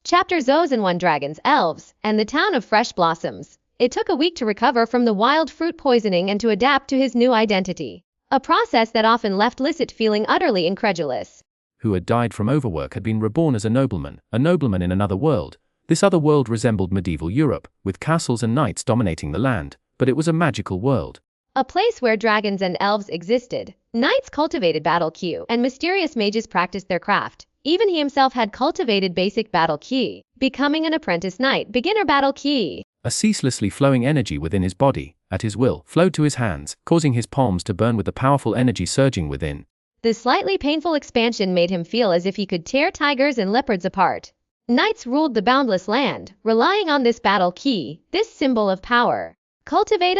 Chapter Xuanhuan Dragons, Elves, and the Town of Fresh Blossoms. It took a week to recover from the wild fruit poisoning and to adapt to his new identity. A process that often left Licit feeling utterly incredulous. Who had died from overwork had been reborn as a nobleman in another world. This other world resembled medieval Europe, with castles and knights dominating the land, but it was a magical world. A place where dragons and elves existed. Knights cultivated battle Q, and mysterious mages practiced their craft. Even he himself had cultivated basic battle Ki, becoming an apprentice knight, beginner battle Ki. A ceaselessly flowing energy within his body, at his will, flowed to his hands, causing his palms to burn with the powerful energy surging within. The slightly painful expansion made him feel as if he could tear tigers and leopards apart. Knights ruled the boundless land, relying on this battle Ki, this symbol of power. Cultivate.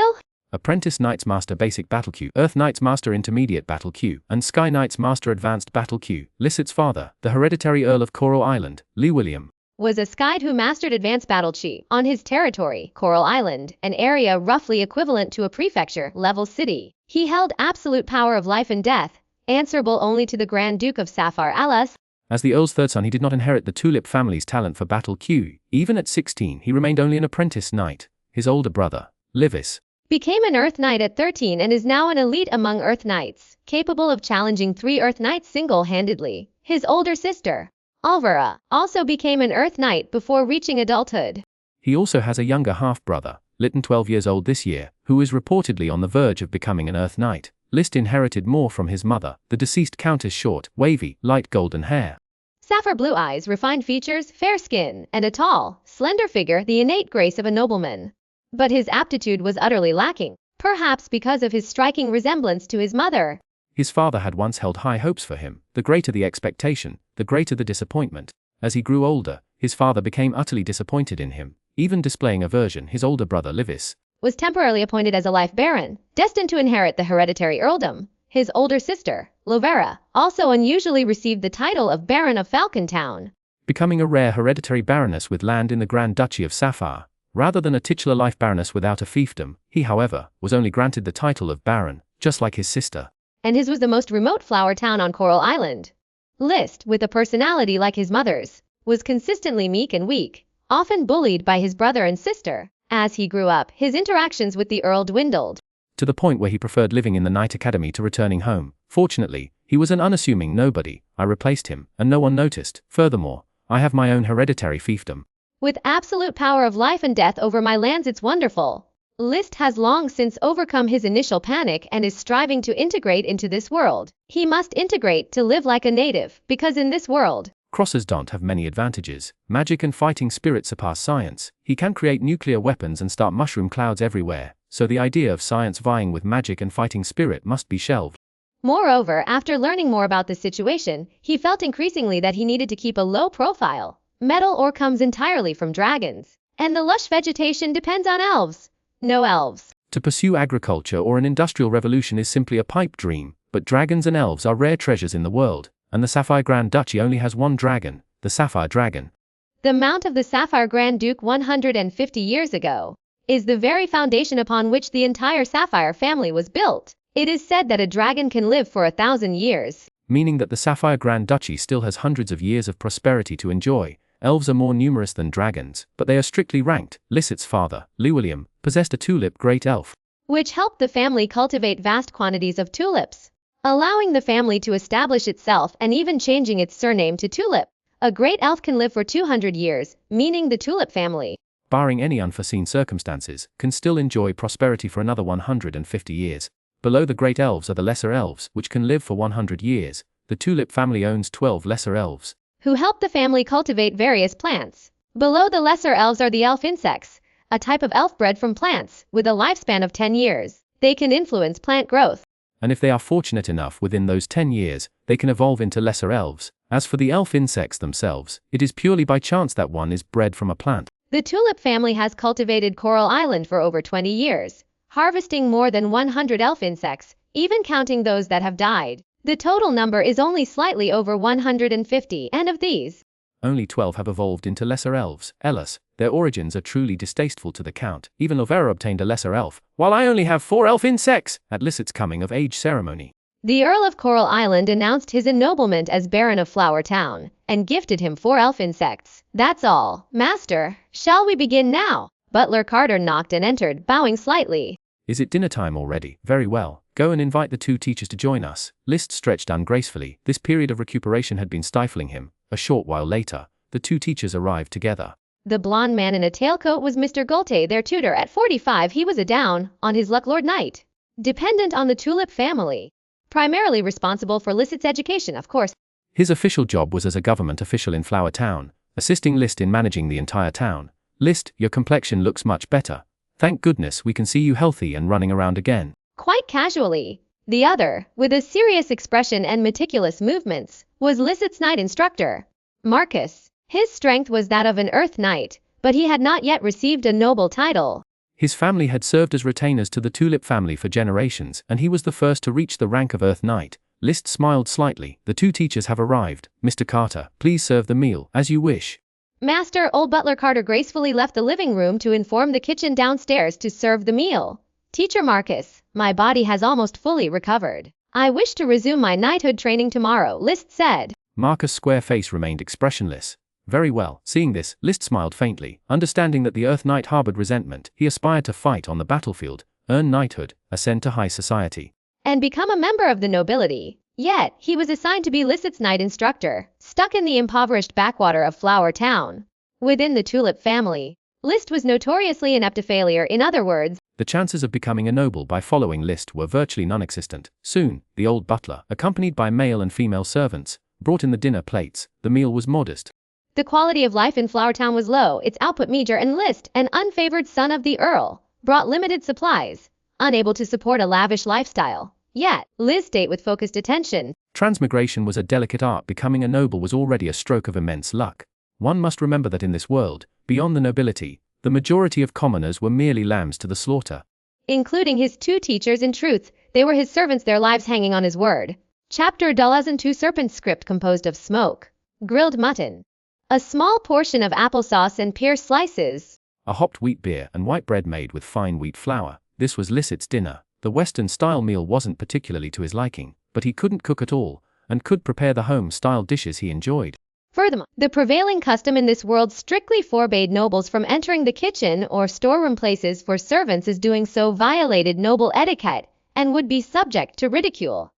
Apprentice Knights Master Basic Battle Q, Earth Knights Master Intermediate Battle Q, and Sky Knights Master Advanced Battle Q. Licit's father, the hereditary Earl of Coral Island, Lee William, was a Sky who mastered Advanced Battle Chi on his territory, Coral Island, an area roughly equivalent to a prefecture-level city. He held absolute power of life and death, answerable only to the Grand Duke of Sapphire Alas. As the Earl's third son, he did not inherit the Tulip family's talent for Battle Q. Even at 16, he remained only an apprentice knight. His older brother, Livis, became an Earth Knight at 13 and is now an elite among Earth Knights, capable of challenging 3 Earth Knights single-handedly. His older sister, Alvara, also became an Earth Knight before reaching adulthood. He also has a younger half-brother, Litten 12 years old this year, who is reportedly on the verge of becoming an Earth Knight. List inherited more from his mother, the deceased Countess short, wavy, light golden hair. Sapphire blue eyes, refined features, fair skin, and a tall, slender figure, the innate grace of a nobleman. But his aptitude was utterly lacking, perhaps because of his striking resemblance to his mother. His father had once held high hopes for him. The greater the expectation, the greater the disappointment. As he grew older, his father became utterly disappointed in him, even displaying aversion. His older brother Livis was temporarily appointed as a life baron, destined to inherit the hereditary earldom. His older sister, Lovera, also unusually received the title of Baron of Falcon Town, becoming a rare hereditary baroness with land in the Grand Duchy of Sapphire. Rather than a titular life baroness without a fiefdom, he, however, was only granted the title of baron, just like his sister. And his was the most remote flower town on Coral Island. List, with a personality like his mother's, was consistently meek and weak, often bullied by his brother and sister. As he grew up, his interactions with the Earl dwindled, to the point where he preferred living in the Knight Academy to returning home. Fortunately, he was an unassuming nobody. I replaced him, and no one noticed. Furthermore, I have my own hereditary fiefdom. With absolute power of life and death over my lands. It's wonderful. List has long since overcome his initial panic and is striving to integrate into this world. He must integrate to live like a native, because in this world, Crossers don't have many advantages. Magic and fighting spirit surpass science. He can create nuclear weapons and start mushroom clouds everywhere, so the idea of science vying with magic and fighting spirit must be shelved. Moreover, after learning more about the situation, he felt increasingly that he needed to keep a low profile. Metal ore comes entirely from dragons, and the lush vegetation depends on elves. No elves. To pursue agriculture or an industrial revolution is simply a pipe dream, but dragons and elves are rare treasures in the world, and the Sapphire Grand Duchy only has one dragon, the Sapphire Dragon. The mount of the Sapphire Grand Duke 150 years ago is the very foundation upon which the entire Sapphire family was built. It is said that a dragon can live for 1,000 years, meaning that the Sapphire Grand Duchy still has hundreds of years of prosperity to enjoy. Elves are more numerous than dragons, but they are strictly ranked. Licit's father, Lee William, possessed a tulip great elf, which helped the family cultivate vast quantities of tulips, allowing the family to establish itself and even changing its surname to Tulip. A great elf can live for 200 years, meaning the Tulip family, barring any unforeseen circumstances, can still enjoy prosperity for another 150 years. Below the great elves are the lesser elves, which can live for 100 years. The Tulip family owns 12 lesser elves, who help the family cultivate various plants. Below the lesser elves are the elf insects, a type of elf bred from plants, with a lifespan of 10 years. They can influence plant growth, and if they are fortunate enough within those 10 years, they can evolve into lesser elves. As for the elf insects themselves, it is purely by chance that one is bred from a plant. The Tulip family has cultivated Coral Island for over 20 years, harvesting more than 100 elf insects, even counting those that have died. The total number is only slightly over 150, and of these, only 12 have evolved into lesser elves. Ellis, their origins are truly distasteful to the Count. Even Lovera obtained a lesser elf, while I only have 4 elf insects at Licit's coming-of-age ceremony. The Earl of Coral Island announced his ennoblement as Baron of Flower Town, and gifted him 4 elf insects. "That's all, Master. Shall we begin now?" Butler Carter knocked and entered, bowing slightly. "Is it dinner time already? Very well. Go and invite the 2 teachers to join us." List stretched ungracefully. This period of recuperation had been stifling him. A short while later, the 2 teachers arrived together. The blond man in a tailcoat was Mr. Gulte, their tutor. At 45, he was a down on his luck lord knight, dependent on the Tulip family, primarily responsible for Lysit's education, of course. His official job was as a government official in Flower Town, assisting List in managing the entire town. "List, your complexion looks much better. Thank goodness we can see you healthy and running around again." Quite casually. The other, with a serious expression and meticulous movements, was Lysit's knight instructor, Marcus. His strength was that of an Earth Knight, but he had not yet received a noble title. His family had served as retainers to the Tulip family for generations, and he was the first to reach the rank of Earth Knight. List smiled slightly. "The 2 teachers have arrived. Mr. Carter, please serve the meal, as you wish." Master. Old Butler Carter gracefully left the living room to inform the kitchen downstairs to serve the meal. "Teacher Marcus, my body has almost fully recovered. I wish to resume my knighthood training tomorrow," List said. Marcus' square face remained expressionless. "Very well." Seeing this, List smiled faintly. Understanding that the Earth Knight harbored resentment, he aspired to fight on the battlefield, earn knighthood, ascend to high society, and become a member of the nobility. Yet, he was assigned to be Lysit's knight instructor, stuck in the impoverished backwater of Flower Town. Within the Tulip family, List was notoriously inept, a failure. In other words, the chances of becoming a noble by following List were virtually non-existent. Soon, the old butler, accompanied by male and female servants, brought in the dinner plates. The meal was modest. The quality of life in Flower Town was low, its output meager, and List, an unfavored son of the Earl, brought limited supplies, unable to support a lavish lifestyle. Yet, List ate with focused attention. Transmigration was a delicate art. Becoming a noble was already a stroke of immense luck. One must remember that in this world, beyond the nobility, the majority of commoners were merely lambs to the slaughter. Including his 2 teachers. In truth, they were his servants, their lives hanging on his word. Chapter 2 Serpent script composed of smoke, grilled mutton, a small portion of applesauce and pear slices, a hopped wheat beer and white bread made with fine wheat flour. This was Lysit's dinner. The Western-style meal wasn't particularly to his liking, but he couldn't cook at all, and could prepare the home-style dishes he enjoyed. Furthermore, the prevailing custom in this world strictly forbade nobles from entering the kitchen or storeroom places for servants, as doing so violated noble etiquette and would be subject to ridicule.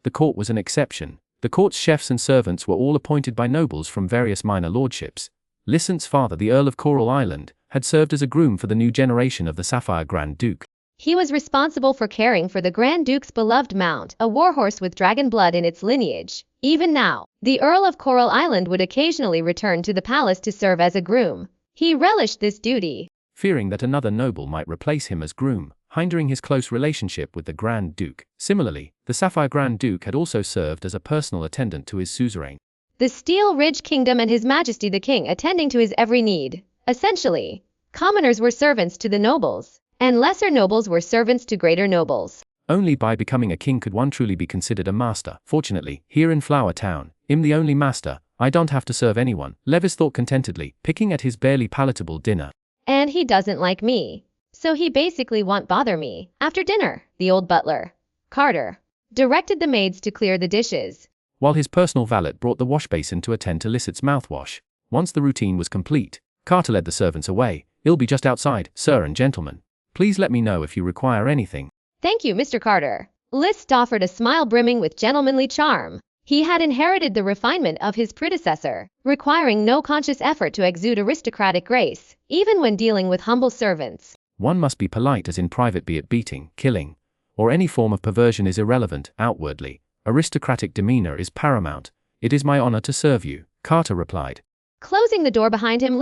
The court was an exception. The court's chefs and servants were all appointed by nobles from various minor lordships. Lysit's father, the Earl of Coral Island, had served as a groom for the new generation of the Sapphire Grand Duke. He was responsible for caring for the Grand Duke's beloved mount, a warhorse with dragon blood in its lineage. Even now, the Earl of Coral Island would occasionally return to the palace to serve as a groom. He relished this duty, fearing that another noble might replace him as groom, hindering his close relationship with the Grand Duke. Similarly, the Sapphire Grand Duke had also served as a personal attendant to his suzerain, the Steel Ridge Kingdom, and His Majesty the King, attending to his every need. Essentially, commoners were servants to the nobles, and lesser nobles were servants to greater nobles. Only by becoming a king could one truly be considered a master. Fortunately, here in Flower Town, I'm the only master. I don't have to serve anyone, Levis thought contentedly, picking at his barely palatable dinner. And he doesn't like me, so he basically won't bother me. After dinner, the old butler, Carter, directed the maids to clear the dishes, while his personal valet brought the wash basin to attend to Lysit's mouthwash. Once the routine was complete, Carter led the servants away. "I'll be just outside, sir and gentlemen. Please let me know if you require anything." "Thank you, Mr. Carter." List offered a smile brimming with gentlemanly charm. He had inherited the refinement of his predecessor, requiring no conscious effort to exude aristocratic grace, even when dealing with humble servants. One must be polite, as in private, be it beating, killing, or any form of perversion is irrelevant. Outwardly, aristocratic demeanor is paramount. "It is my honor to serve you," Carter replied. Closing the door behind him,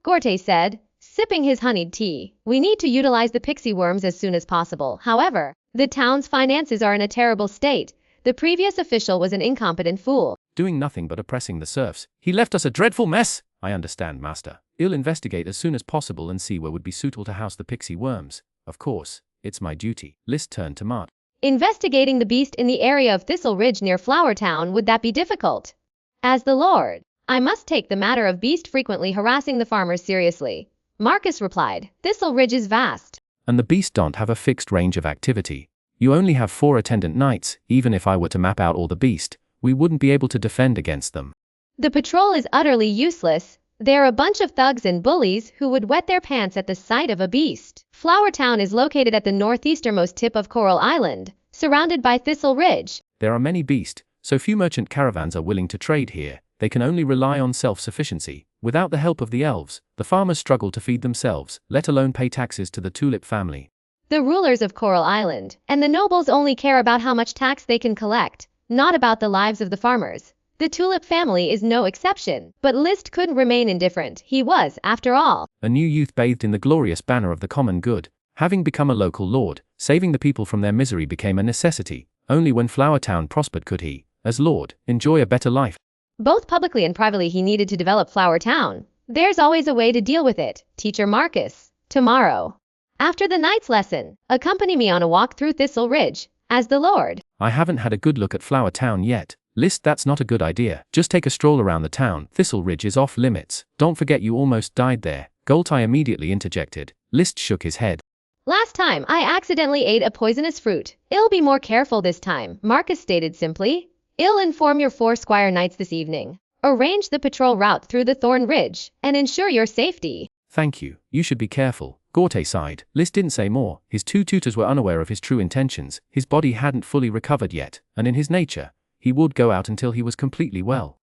Gorte said, sipping his honeyed tea, "We need to utilize the pixie worms as soon as possible. However, the town's finances are in a terrible state. The previous official was an incompetent fool, doing nothing but oppressing the serfs. He left us a dreadful mess." "I understand, master. I'll investigate as soon as possible and see where would be suitable to house the pixie worms. Of course, it's my duty." List turned to Mart. "Investigating the beast in the area of Thistle Ridge near Flower Town, would that be difficult? As the Lord, I must take the matter of beast frequently harassing the farmers seriously." Marcus replied, "Thistle Ridge is vast, and the beast don't have a fixed range of activity. You only have 4 attendant knights. Even if I were to map out all the beast, we wouldn't be able to defend against them. The patrol is utterly useless. They're a bunch of thugs and bullies who would wet their pants at the sight of a beast. Flower Town is located at the northeasternmost tip of Coral Island, surrounded by Thistle Ridge. There are many beasts, so few merchant caravans are willing to trade here. They can only rely on self-sufficiency. Without the help of the elves, the farmers struggle to feed themselves, let alone pay taxes to the Tulip family. The rulers of Coral Island and the nobles only care about how much tax they can collect, not about the lives of the farmers. The Tulip family is no exception, but List couldn't remain indifferent. He was, after all, a new youth bathed in the glorious banner of the common good. Having become a local lord, saving the people from their misery became a necessity. Only when Flower Town prospered could he, as lord, enjoy a better life. Both publicly and privately he needed to develop Flower Town. There's always a way to deal with it, Teacher Marcus. Tomorrow, after the night's lesson, accompany me on a walk through Thistle Ridge, as the Lord. I haven't had a good look at Flower Town yet. List, that's not a good idea. Just take a stroll around the town. Thistle Ridge is off limits. Don't forget you almost died there. Goltai immediately interjected. List shook his head. Last time I accidentally ate a poisonous fruit. I'll be more careful this time, Marcus stated simply. I'll inform your 4 squire knights this evening. Arrange the patrol route through the Thorn Ridge, and ensure your safety. Thank you. You should be careful. Gorte sighed. List didn't say more. His 2 tutors were unaware of his true intentions. His body hadn't fully recovered yet, and in his nature, he would go out until he was completely well.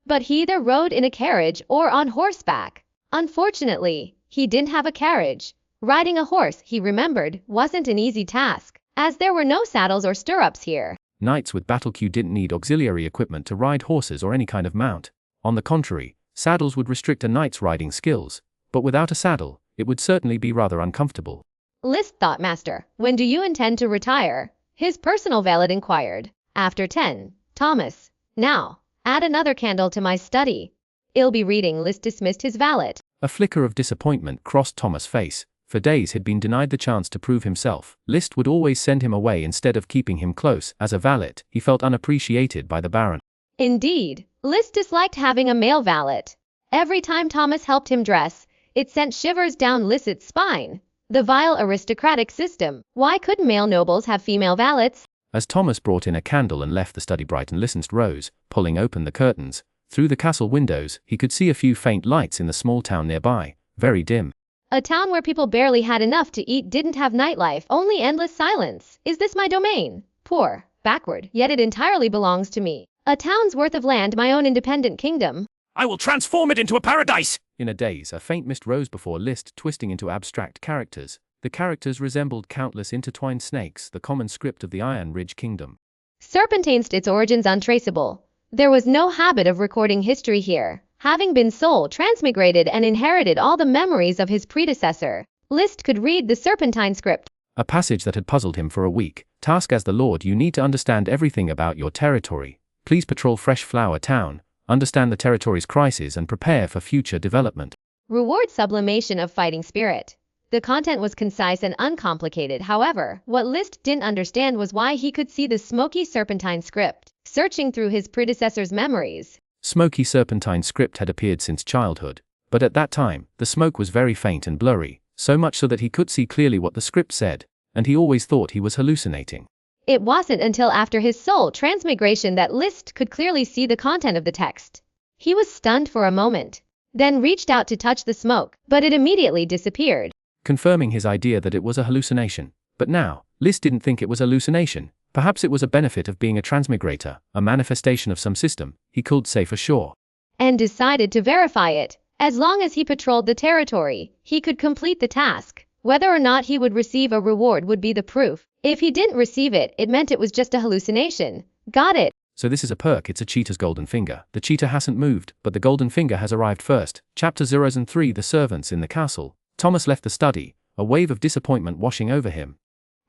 But he either rode in a carriage or on horseback. Unfortunately, he didn't have a carriage. Riding a horse, he remembered, wasn't an easy task, as there were no saddles or stirrups here. Knights with battle queue didn't need auxiliary equipment to ride horses or any kind of mount. On the contrary, saddles would restrict a knight's riding skills, but without a saddle, it would certainly be rather uncomfortable. List thought, Master, when do you intend to retire? His personal valet inquired. After 10. Thomas. Now, add another candle to my study. I'll be reading. List dismissed his valet. A flicker of disappointment crossed Thomas' face. For days he'd been denied the chance to prove himself. List would always send him away instead of keeping him close. As a valet, he felt unappreciated by the Baron. Indeed, List disliked having a male valet. Every time Thomas helped him dress, it sent shivers down List's spine. The vile aristocratic system. Why couldn't male nobles have female valets? As Thomas brought in a candle and left the study bright and listened, rose, pulling open the curtains. Through the castle windows, he could see a few faint lights in the small town nearby, very dim. A town where people barely had enough to eat didn't have nightlife, only endless silence. Is this my domain? Poor, backward, yet it entirely belongs to me. A town's worth of land, my own independent kingdom. I will transform it into a paradise! In a daze, a faint mist rose before List, twisting into abstract characters. The characters resembled countless intertwined snakes, the common script of the Iron Ridge Kingdom. Serpentine, its origins untraceable. There was no habit of recording history here. Having been soul transmigrated and inherited all the memories of his predecessor, List could read the Serpentine script. A passage that had puzzled him for a week. Task as the Lord, you need to understand everything about your territory. Please patrol Fresh Flower Town, understand the territory's crisis and prepare for future development. Reward sublimation of fighting spirit. The content was concise and uncomplicated. However, what List didn't understand was why he could see the smoky Serpentine script, searching through his predecessor's memories. Smoky Serpentine script had appeared since childhood, but at that time, the smoke was very faint and blurry, so much so that he could see clearly what the script said, and he always thought he was hallucinating. It wasn't until after his soul transmigration that List could clearly see the content of the text. He was stunned for a moment, then reached out to touch the smoke, but it immediately disappeared, confirming his idea that it was a hallucination. But now, List didn't think it was a hallucination. Perhaps it was a benefit of being a transmigrator, a manifestation of some system, he could say for sure. And decided to verify it. As long as he patrolled the territory, he could complete the task. Whether or not he would receive a reward would be the proof. If he didn't receive it, it meant it was just a hallucination. Got it. So this is a perk. It's a cheetah's golden finger. The cheetah hasn't moved, but the golden finger has arrived first. Chapter 003. The servants in the castle. Thomas left the study, a wave of disappointment washing over him.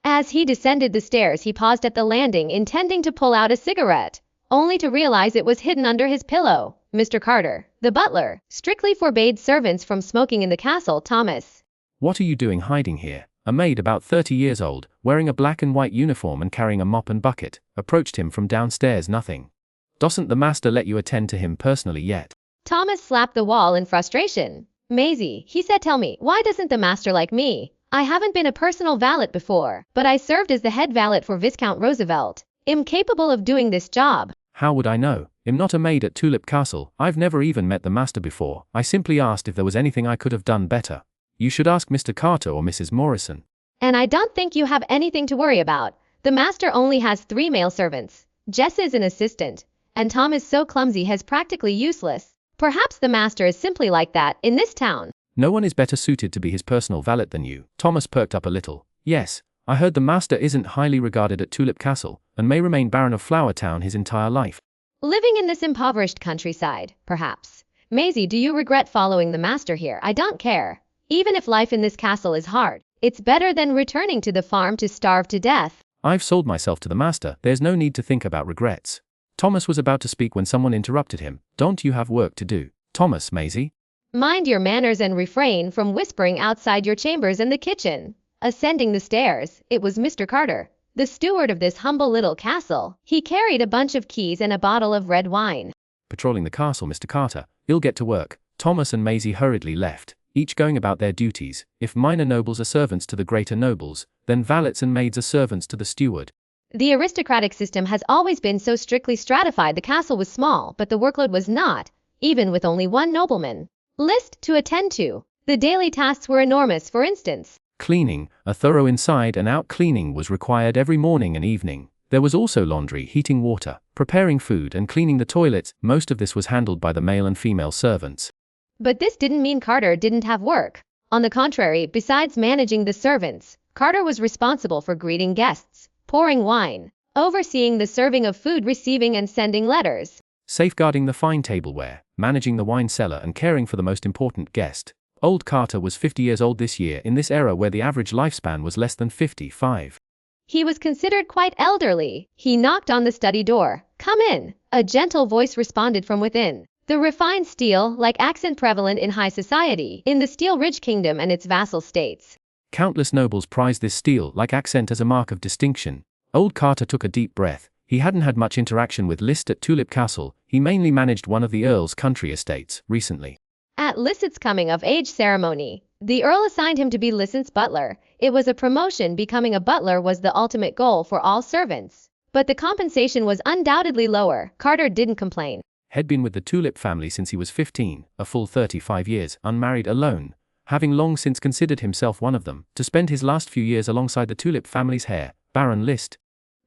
As he descended the stairs, he paused at the landing, intending to pull out a cigarette, only to realize it was hidden under his pillow. Mr. Carter, the butler, strictly forbade servants from smoking in the castle. Thomas. What are you doing hiding here? A maid about 30 years old, wearing a black and white uniform and carrying a mop and bucket, approached him from downstairs. Nothing. Doesn't the master let you attend to him personally yet? Thomas slapped the wall in frustration. Maisie, he said, tell me, why doesn't the master like me? I haven't been a personal valet before, but I served as the head valet for Viscount Roosevelt. I'm capable of doing this job. How would I know? I'm not a maid at Tulip Castle. I've never even met the master before. I simply asked if there was anything I could have done better. You should ask Mr. Carter or Mrs. Morrison. And I don't think you have anything to worry about. The master only has 3 male servants. Jess is an assistant, and Tom is so clumsy he's practically useless. Perhaps the master is simply like that in this town. No one is better suited to be his personal valet than you. Thomas perked up a little. Yes, I heard the master isn't highly regarded at Tulip Castle, and may remain Baron of Flower Town his entire life. Living in this impoverished countryside, perhaps. Maisie, do you regret following the master here? I don't care. Even if life in this castle is hard, it's better than returning to the farm to starve to death. I've sold myself to the master. There's no need to think about regrets. Thomas was about to speak when someone interrupted him. Don't you have work to do? Thomas, Maisie. Mind your manners and refrain from whispering outside your chambers in the kitchen. Ascending the stairs, it was Mr. Carter, the steward of this humble little castle. He carried a bunch of keys and a bottle of red wine. Patrolling the castle, Mr. Carter. You'll get to work. Thomas and Maisie hurriedly left, each going about their duties. If minor nobles are servants to the greater nobles, then valets and maids are servants to the steward. The aristocratic system has always been so strictly stratified. The castle was small, but the workload was not, even with only one nobleman list to attend to. The daily tasks were enormous. For instance, cleaning, a thorough inside and out cleaning was required every morning and evening. There was also laundry, heating water, preparing food and cleaning the toilets. Most of this was handled by the male and female servants. But this didn't mean Carter didn't have work. On the contrary, besides managing the servants, Carter was responsible for greeting guests, pouring wine, overseeing the serving of food, receiving and sending letters, safeguarding the fine tableware, managing the wine cellar and caring for the most important guest. Old Carter was 50 years old this year, in this era where the average lifespan was less than 55. He was considered quite elderly. He knocked on the study door. "Come in," a gentle voice responded from within. The refined steel-like accent prevalent in high society, in the Steel-Ridge Kingdom and its vassal states. Countless nobles prized this steel-like accent as a mark of distinction. Old Carter took a deep breath. He hadn't had much interaction with Liszt at Tulip Castle. He mainly managed one of the Earl's country estates recently. At List's coming-of-age ceremony, the Earl assigned him to be List's butler. It was a promotion. Becoming a butler was the ultimate goal for all servants. But the compensation was undoubtedly lower. Carter didn't complain. Had been with the Tulip family since he was 15, a full 35 years, unmarried, alone, having long since considered himself one of them, to spend his last few years alongside the Tulip family's heir, Baron Liszt.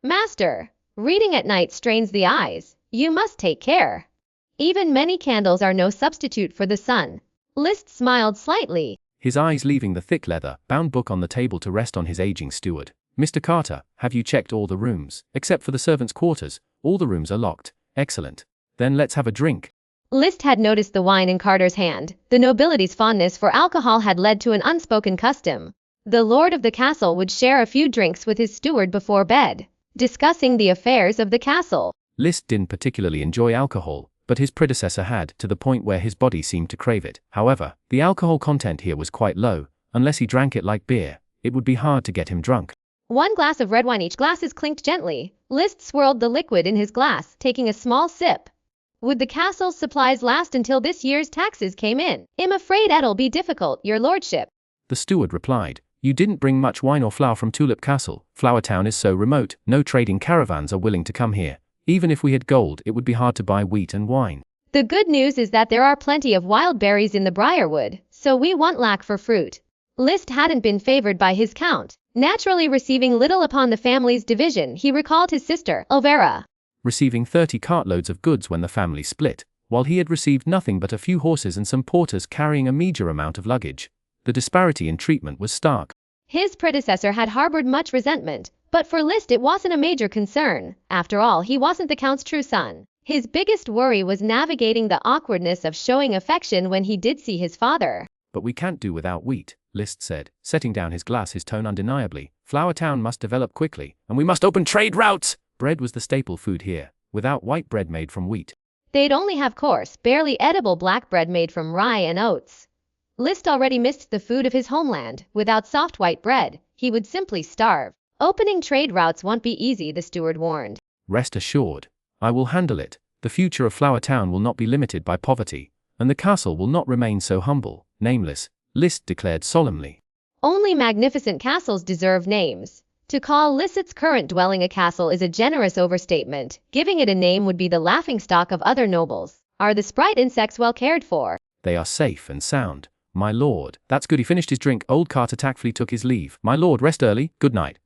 "Master, reading at night strains the eyes. You must take care. Even many candles are no substitute for the sun." Liszt smiled slightly, his eyes leaving the thick leather-bound book on the table to rest on his aging steward. "Mr. Carter, have you checked all the rooms? Except for the servants' quarters, all the rooms are locked." "Excellent. Then let's have a drink." Liszt had noticed the wine in Carter's hand. The nobility's fondness for alcohol had led to an unspoken custom. The lord of the castle would share a few drinks with his steward before bed, discussing the affairs of the castle. Liszt didn't particularly enjoy alcohol, but his predecessor had, to the point where his body seemed to crave it. However, the alcohol content here was quite low. Unless he drank it like beer, it would be hard to get him drunk. 1 glass of red wine. Each glasses clinked gently. Liszt swirled the liquid in his glass, taking a small sip. "Would the castle's supplies last until this year's taxes came in? I'm afraid it'll be difficult, your lordship." The steward replied, "You didn't bring much wine or flour from Tulip Castle. Flower Town is so remote, no trading caravans are willing to come here. Even if we had gold, it would be hard to buy wheat and wine." "The good news is that there are plenty of wild berries in the briarwood, so we won't lack for fruit." Liszt hadn't been favored by his count, naturally receiving little upon the family's division. He recalled his sister, Elvira, receiving 30 cartloads of goods when the family split, while he had received nothing but a few horses and some porters carrying a meager amount of luggage. The disparity in treatment was stark. His predecessor had harbored much resentment, but for Liszt it wasn't a major concern. After all, he wasn't the count's true son. His biggest worry was navigating the awkwardness of showing affection when he did see his father. "But we can't do without wheat," Liszt said, setting down his glass, his tone undeniably. "Flower Town must develop quickly, and we must open trade routes." Bread was the staple food here, without white bread made from wheat. They'd only have coarse, barely edible black bread made from rye and oats. Liszt already missed the food of his homeland. Without soft white bread, he would simply starve. "Opening trade routes won't be easy," the steward warned. "Rest assured, I will handle it. The future of Flower Town will not be limited by poverty, and the castle will not remain so humble, nameless," Liszt declared solemnly. Only magnificent castles deserve names. To call List's current dwelling a castle is a generous overstatement. Giving it a name would be the laughingstock of other nobles. Are the sprite insects well cared for? They are safe and sound, my lord. That's good. He finished his drink. Old Carter tactfully took his leave. My lord, rest early. Good night,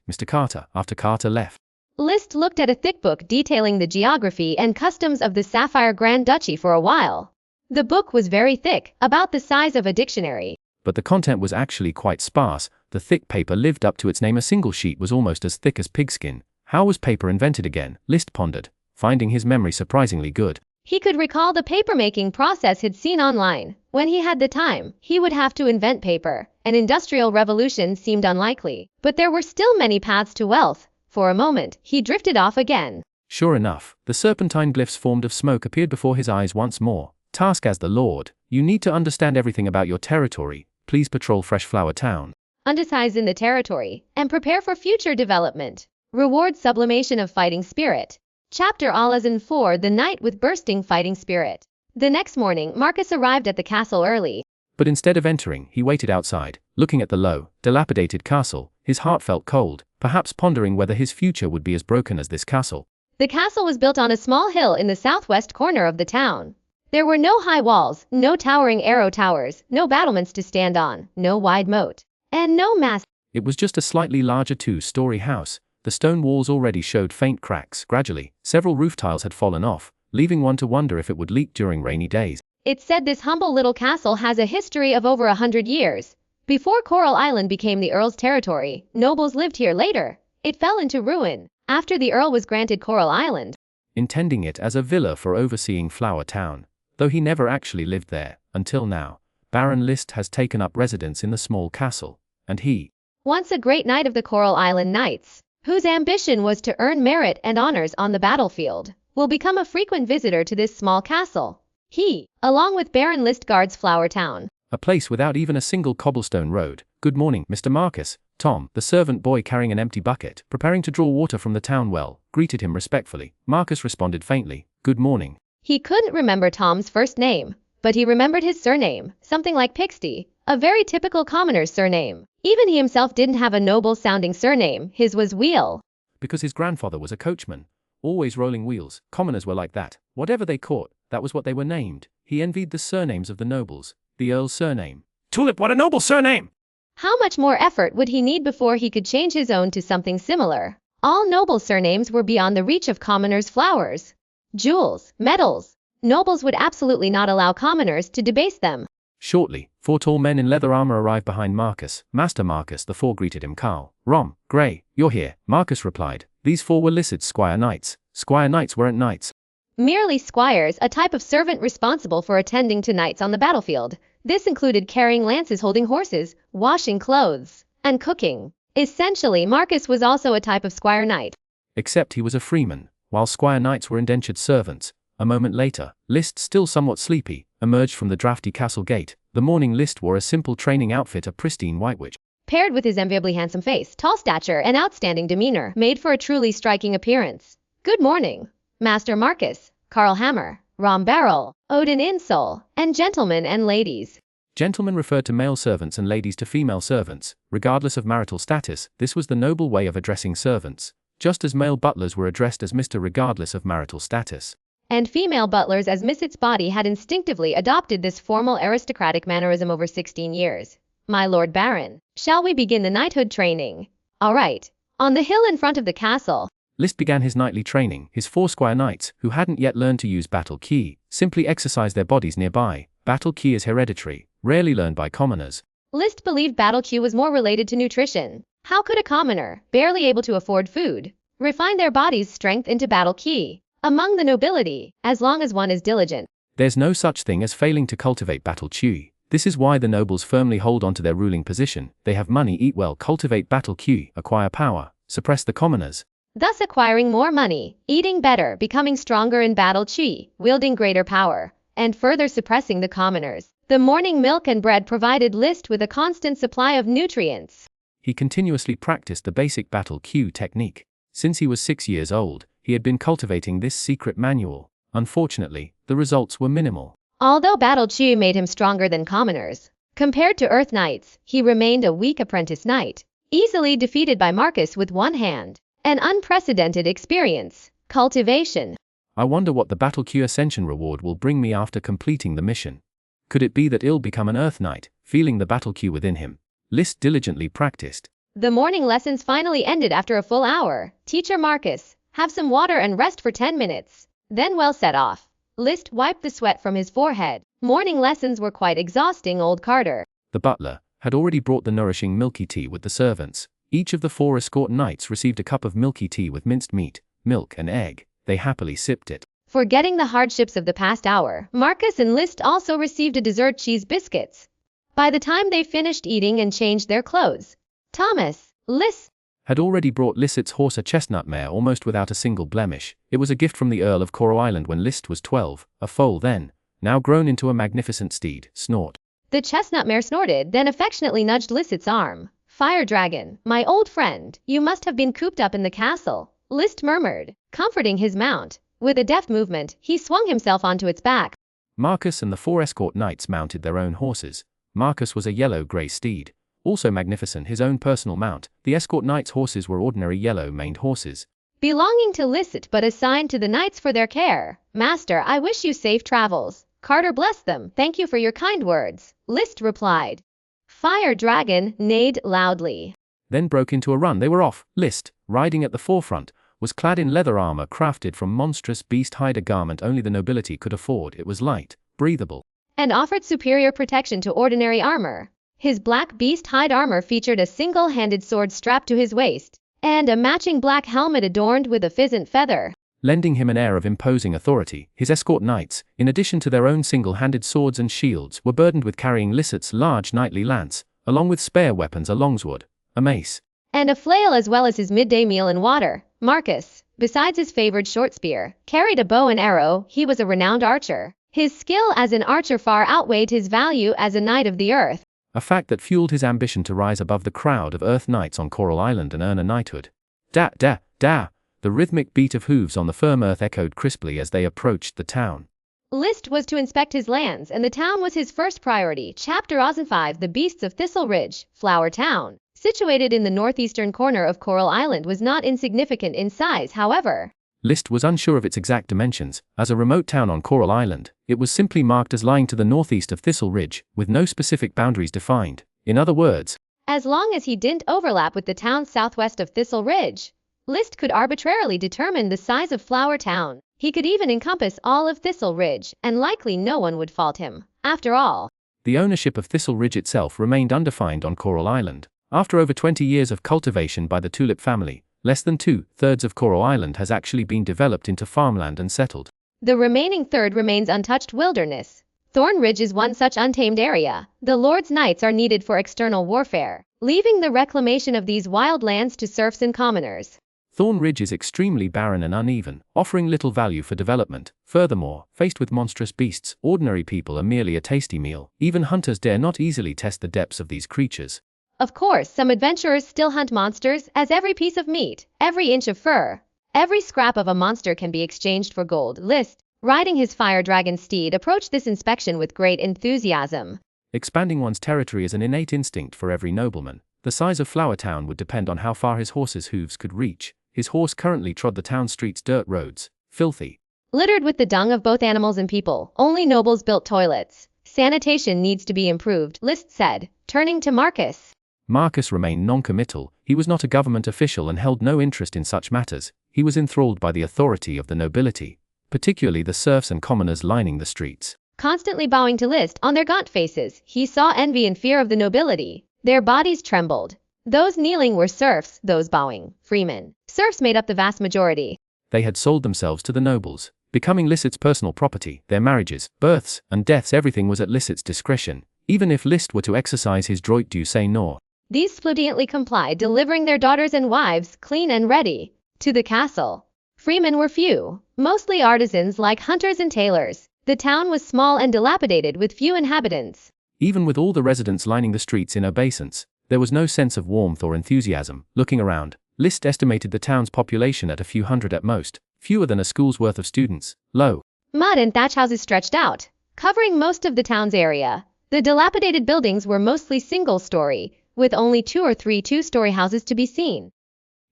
Mr. Carter. After Carter left, List looked at a thick book detailing the geography and customs of the Sapphire Grand Duchy for a while. The book was very thick, about the size of a dictionary. but the content was actually quite sparse. The thick paper lived up to its name. A single sheet was almost as thick as pigskin. How was paper invented again? List pondered, finding his memory surprisingly good. He could recall the paper-making process he'd seen online. When he had the time, he would have to invent paper. An industrial revolution seemed unlikely, but there were still many paths to wealth. For a moment, he drifted off again. Sure enough, the serpentine glyphs formed of smoke appeared before his eyes once more. Task as the Lord, you need to understand everything about your territory. Please patrol Fresh Flower Town. Undecise in the territory, and prepare for future development. Reward sublimation of fighting spirit. Chapter Alazan 4 The Knight with Bursting Fighting Spirit. The next morning, Marcus arrived at the castle early. But instead of entering, he waited outside, looking at the low, dilapidated castle. His heart felt cold, perhaps pondering whether his future would be as broken as this castle. The castle was built on a small hill in the southwest corner of the town. There were no high walls, no towering arrow towers, no battlements to stand on, no wide moat, and no mass. It was just a slightly larger two-story house. The stone walls already showed faint cracks. Gradually, several roof tiles had fallen off, leaving one to wonder if it would leak during rainy days. It's said this humble little castle has a history of over 100 years. Before Coral Island became the Earl's territory, nobles lived here later. It fell into ruin after the Earl was granted Coral Island, Intending it as a villa for overseeing Flower Town. Though he never actually lived there, until now, Baron List has taken up residence in the small castle, and he, once a great knight of the Coral Island Knights, whose ambition was to earn merit and honors on the battlefield, will become a frequent visitor to this small castle. He, along with Baron List, guards Flower Town, a place without even a single cobblestone road. Good morning, Mr. Marcus. Tom, the servant boy carrying an empty bucket, preparing to draw water from the town well, greeted him respectfully. Marcus responded faintly, "Good morning." He couldn't remember Tom's first name, but he remembered his surname, something like Pixty, a very typical commoner's surname. Even he himself didn't have a noble-sounding surname. His was Wheel. Because his grandfather was a coachman, always rolling wheels. Commoners were like that. Whatever they caught, that was what they were named. He envied the surnames of the nobles. The Earl's surname. Tulip, what a noble surname! How much more effort would he need before he could change his own to something similar? All noble surnames were beyond the reach of commoners' flowers. Jewels, metals. Nobles would absolutely not allow commoners to debase them. Shortly, 4 tall men in leather armor arrived behind Marcus. Master Marcus, the 4 greeted him. Carl, Rom, Gray, you're here. Marcus replied. These 4 were List's squire knights. Squire knights weren't knights. Merely squires, a type of servant responsible for attending to knights on the battlefield. This included carrying lances, holding horses, washing clothes, and cooking. Essentially, Marcus was also a type of squire knight. Except he was a freeman, while squire knights were indentured servants. A moment later, List, still somewhat sleepy, emerged from the drafty castle gate. The morning List wore a simple training outfit, a pristine white which, paired with his enviably handsome face, tall stature, and outstanding demeanor, made for a truly striking appearance. Good morning, Master Marcus, Carl Hammer, Rom Barrel, Odin Insole, and gentlemen and ladies. Gentlemen referred to male servants and ladies to female servants, regardless of marital status. This was the noble way of addressing servants, just as male butlers were addressed as Mr. regardless of marital status. And female butlers as Miss. Its body had instinctively adopted this formal aristocratic mannerism over 16 years. My Lord Baron, shall we begin the knighthood training? All right. On the hill in front of the castle, List began his nightly training. His 4 squire knights, who hadn't yet learned to use battle key, simply exercised their bodies nearby. Battle key is hereditary, rarely learned by commoners. List believed battle Q was more related to nutrition. How could a commoner, barely able to afford food, refine their body's strength into battle key? Among the nobility, as long as one is diligent, There's no such thing as failing to cultivate battle chi. This is why the nobles firmly hold on to their ruling position. They have money, eat well, cultivate battle chi, acquire power, suppress the commoners. thus acquiring more money, eating better, becoming stronger in battle chi, wielding greater power, and further suppressing the commoners. The morning milk and bread provided List with a constant supply of nutrients. He continuously practiced the basic battle Q technique. Since he was 6 years old, he had been cultivating this secret manual. Unfortunately, the results were minimal. Although battle chi made him stronger than commoners, Compared to Earth Knights, he remained a weak apprentice knight, easily defeated by Marcus with one hand. An unprecedented experience. Cultivation. I wonder what the Battle Queue Ascension reward will bring me after completing the mission. Could it be that I'll become an Earth Knight, feeling the battle queue within him? List diligently practiced. The morning lessons finally ended after a full hour. Teacher Marcus, have some water and rest for 10 minutes. Then well set off. List wiped the sweat from his forehead. Morning lessons were quite exhausting, old Carter. The butler had already brought the nourishing milky tea with the servants. Each of the 4 escort knights received a cup of milky tea with minced meat, milk and egg. They happily sipped it. Forgetting the hardships of the past hour, Marcus and List also received a dessert, cheese biscuits. By the time they finished eating and changed their clothes, Thomas, List, had already brought Lysit's horse, a chestnut mare, almost without a single blemish. It was a gift from the Earl of Coral Island when List was 12, a foal then, now grown into a magnificent steed. Snort. The chestnut mare snorted, then affectionately nudged Lysit's arm. Fire Dragon, my old friend, you must have been cooped up in the castle, List murmured, comforting his mount. With a deft movement, he swung himself onto its back. Marcus and the 4 escort knights mounted their own horses. Marcus was a yellow-grey steed, also magnificent, his own personal mount. The escort knights' horses were ordinary yellow-maned horses, belonging to Lysit but assigned to the knights for their care. Master, I wish you safe travels. Carter blessed them. Thank you for your kind words, List replied. Fire Dragon neighed loudly, then broke into a run. They were off. List, riding at the forefront, was clad in leather armor crafted from monstrous beast hide, a garment only the nobility could afford. It was light, breathable, and offered superior protection to ordinary armor. His black beast hide armor featured a single-handed sword strapped to his waist, and a matching black helmet adorned with a pheasant feather, lending him an air of imposing authority. His escort knights, in addition to their own single-handed swords and shields, were burdened with carrying Lysit's large knightly lance, along with spare weapons, a longsword, a mace, and a flail, as well as his midday meal and water. Marcus, besides his favored short spear, carried a bow and arrow. He was a renowned archer. His skill as an archer far outweighed his value as a knight of the earth, a fact that fueled his ambition to rise above the crowd of Earth Knights on Coral Island and earn a knighthood. Da, da, da! The rhythmic beat of hooves on the firm earth echoed crisply as they approached the town. List was to inspect his lands, and the town was his first priority. Chapter 5. The Beasts of Thistle Ridge, Flower Town, situated in the northeastern corner of Coral Island, was not insignificant in size, however. List was unsure of its exact dimensions. As a remote town on Coral Island, it was simply marked as lying to the northeast of Thistle Ridge, with no specific boundaries defined. In other words, as long as he didn't overlap with the town southwest of Thistle Ridge, List could arbitrarily determine the size of Flower Town. He could even encompass all of Thistle Ridge, and likely no one would fault him. After all, the ownership of Thistle Ridge itself remained undefined on Coral Island. After over 20 years of cultivation by the Tulip family, less than 2/3 of Coral Island has actually been developed into farmland and settled. The remaining third remains untouched wilderness. Thorn Ridge is one such untamed area. The Lord's Knights are needed for external warfare, leaving the reclamation of these wild lands to serfs and commoners. Thorn Ridge is extremely barren and uneven, offering little value for development. Furthermore, faced with monstrous beasts, ordinary people are merely a tasty meal. Even hunters dare not easily test the depths of these creatures. Of course, some adventurers still hunt monsters, as every piece of meat, every inch of fur, every scrap of a monster can be exchanged for gold. List, riding his fire dragon steed, approached this inspection with great enthusiasm. Expanding one's territory is an innate instinct for every nobleman. The size of Flower Town would depend on how far his horse's hooves could reach. His horse currently trod the town streets' dirt roads, filthy, littered with the dung of both animals and people. Only nobles built toilets. Sanitation needs to be improved, List said, turning to Marcus. Marcus remained non-committal. He was not a government official and held no interest in such matters. He was enthralled by the authority of the nobility, particularly the serfs and commoners lining the streets. Constantly bowing to List, on their gaunt faces, he saw envy and fear of the nobility. Their bodies trembled. Those kneeling were serfs, those bowing, freemen. Serfs made up the vast majority. They had sold themselves to the nobles, becoming Lysit's personal property. Their marriages, births, and deaths, everything was at Lysit's discretion. Even if List were to exercise his droit du Seigneur, these fluently complied, delivering their daughters and wives, clean and ready, to the castle. Freemen were few, mostly artisans like hunters and tailors. The town was small and dilapidated with few inhabitants. Even with all the residents lining the streets in obeisance, there was no sense of warmth or enthusiasm. Looking around, List estimated the town's population at a few hundred at most, fewer than a school's worth of students. Low mud and thatch houses stretched out, covering most of the town's area. The dilapidated buildings were mostly single-story, with only 2 or 3 two-story houses to be seen.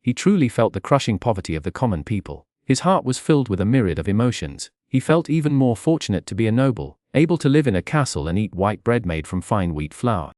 He truly felt the crushing poverty of the common people. His heart was filled with a myriad of emotions. He felt even more fortunate to be a noble, able to live in a castle and eat white bread made from fine wheat flour.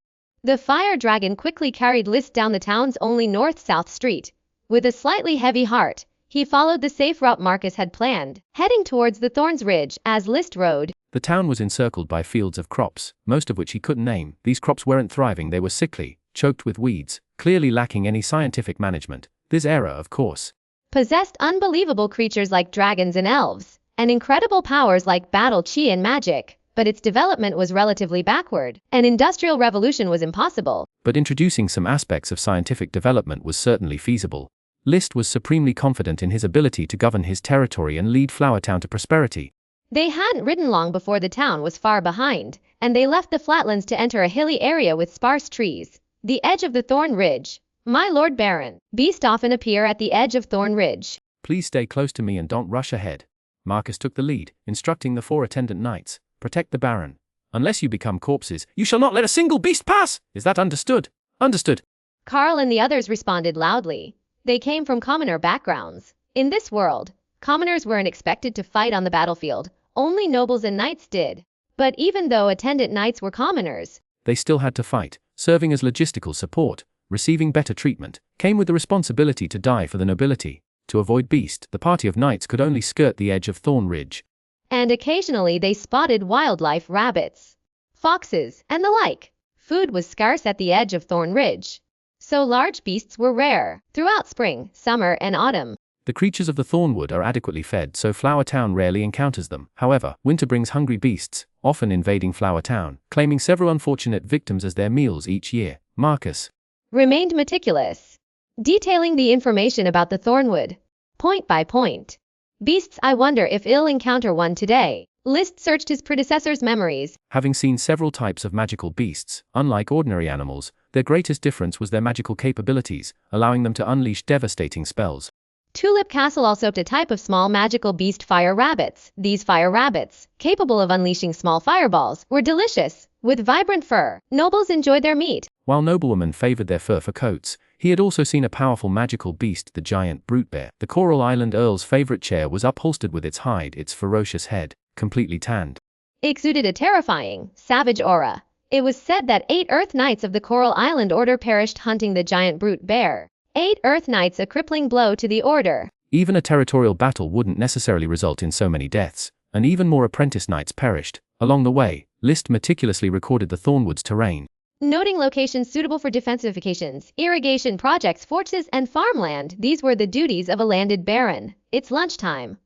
The fire dragon quickly carried List down the town's only north-south street. With a slightly heavy heart, he followed the safe route Marcus had planned, heading towards the Thorns Ridge as List rode. The town was encircled by fields of crops, most of which he couldn't name. These crops weren't thriving, they were sickly, choked with weeds, clearly lacking any scientific management. This era, of course, Possessed unbelievable creatures like dragons and elves, and incredible powers like battle chi and magic, but its development was relatively backward. An industrial revolution was impossible. but introducing some aspects of scientific development was certainly feasible. List was supremely confident in his ability to govern his territory and lead Flower Town to prosperity. They hadn't ridden long before the town was far behind, and they left the flatlands to enter a hilly area with sparse trees. The edge of the Thorn Ridge. My Lord Baron. Beasts often appear at the edge of Thorn Ridge. Please stay close to me and don't rush ahead. Marcus took the lead, instructing the 4 attendant knights, protect the Baron. Unless you become corpses, you shall not let a single beast pass! Is that understood? Understood. Carl and the others responded loudly. They came from commoner backgrounds. In this world, commoners weren't expected to fight on the battlefield. Only nobles and knights did. But even though attendant knights were commoners, They still had to fight, serving as logistical support, receiving better treatment, came with the responsibility to die for the nobility. To avoid beast, the party of knights could only skirt the edge of Thorn Ridge. and occasionally they spotted wildlife, rabbits, foxes, and the like. Food was scarce at the edge of Thorn Ridge, so large beasts were rare. Throughout spring, summer, and autumn, The creatures of the Thornwood are adequately fed, so Flower Town rarely encounters them. However, winter brings hungry beasts, often invading Flower Town, claiming several unfortunate victims as their meals each year. Marcus remained meticulous, detailing the information about the Thornwood, point by point. Beasts, I wonder if I'll encounter one today. List searched his predecessor's memories. Having seen several types of magical beasts, unlike ordinary animals, their greatest difference was their magical capabilities, allowing them to unleash devastating spells. Tulip Castle also kept a type of small magical beast, fire rabbits. These fire rabbits, capable of unleashing small fireballs, were delicious, with vibrant fur. Nobles enjoyed their meat. While noblewomen favored their fur for coats, he had also seen a powerful magical beast, the giant brute bear. The Coral Island Earl's favorite chair was upholstered with its hide, its ferocious head, completely tanned. Exuded a terrifying, savage aura. It was said that 8 Earth Knights of the Coral Island Order perished hunting the giant brute bear. 8 Earth Knights, a crippling blow to the order. Even a territorial battle wouldn't necessarily result in so many deaths, and even more apprentice knights perished. Along the way, List meticulously recorded the Thornwood's terrain, Noting locations suitable for defensifications, irrigation projects, fortresses, and farmland. These were the duties of a landed baron. It's lunchtime.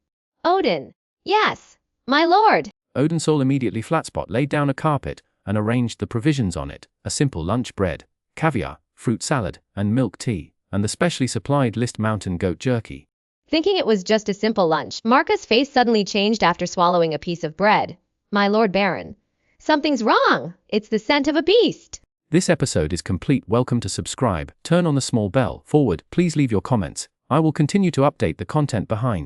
Odin. Yes, my lord. Odinsoul immediately Flatspot laid down a carpet and arranged the provisions on it, a simple lunch: bread, caviar, fruit salad, and milk tea, and the specially supplied List mountain goat jerky. Thinking it was just a simple lunch, Marcus' face suddenly changed after swallowing a piece of bread. My lord baron. Something's wrong. It's the scent of a beast. This episode is complete. Welcome to subscribe, turn on the small bell. Forward, please leave your comments. I will continue to update the content behind.